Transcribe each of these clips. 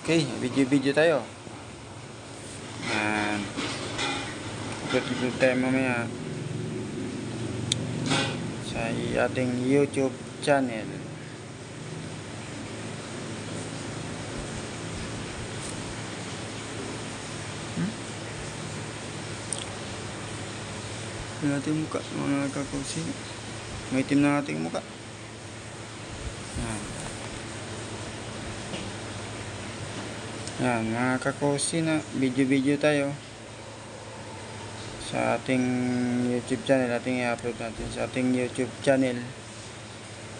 Okay, video tayo. And upload tayo mamaya sa ating YouTube channel. Yung ating muka, mga kakusin. May itim na ating muka. Yan, mga kakusin na video tayo sa ating YouTube channel. Ating i-upload natin sa ating YouTube channel.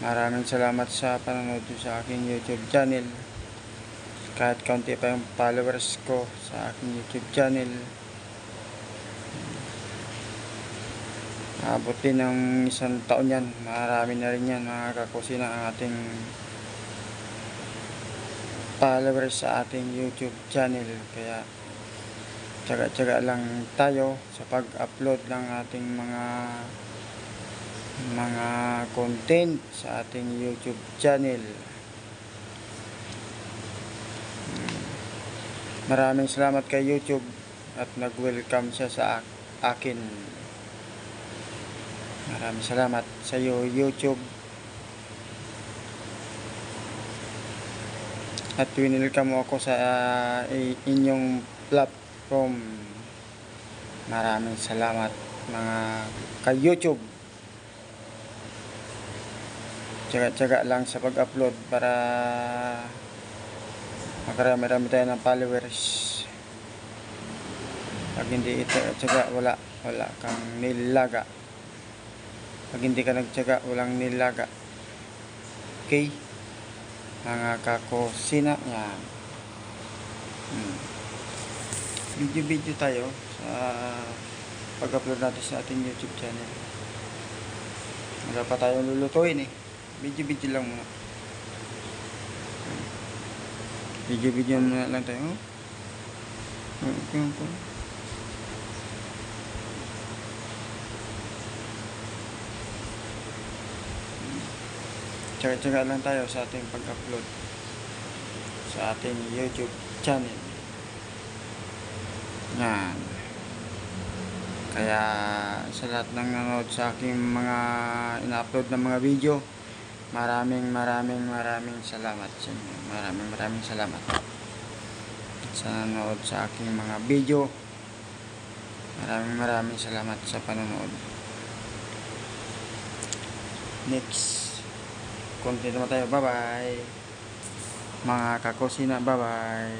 Maraming salamat sa panonood sa aking YouTube channel. Kahit kaunti pa yung followers ko sa aking YouTube channel, abot din ng 1 taon yan. Marami na rin yan, mga kakusina, ang ating followers sa ating YouTube channel. Kaya tsaga-tsaga lang tayo sa pag-upload ng ating mga content sa ating YouTube channel. Maraming salamat kay YouTube at nag-welcome siya sa akin. Maraming salamat sa iyo, YouTube. At winelcome mo ako sa inyong platform. Maraming salamat mga ka-YouTube. Tsaga-tsaga lang sa pag-upload para makarami-rami tayo ng followers. Pag hindi tsaga, wala kang nilaga. Pag hindi ka nagtsaga, walang nilaga. Okay? Mga kakusina, yan. Video tayo sa pag-upload natin sa ating YouTube channel. Wala pa tayong lulutuin eh. Video lang muna. Video muna lang tayo. Tsaga-tsaga lang tayo sa ating pag-upload sa ating YouTube channel. Yan. Kaya sa lahat ng nanonood sa aking mga ina-upload na mga video, maraming salamat sa inyo. Maraming salamat sa nanonood sa aking mga video. Maraming salamat sa panonood. Next content naman tayo. Bye bye mga kakusina. Bye bye.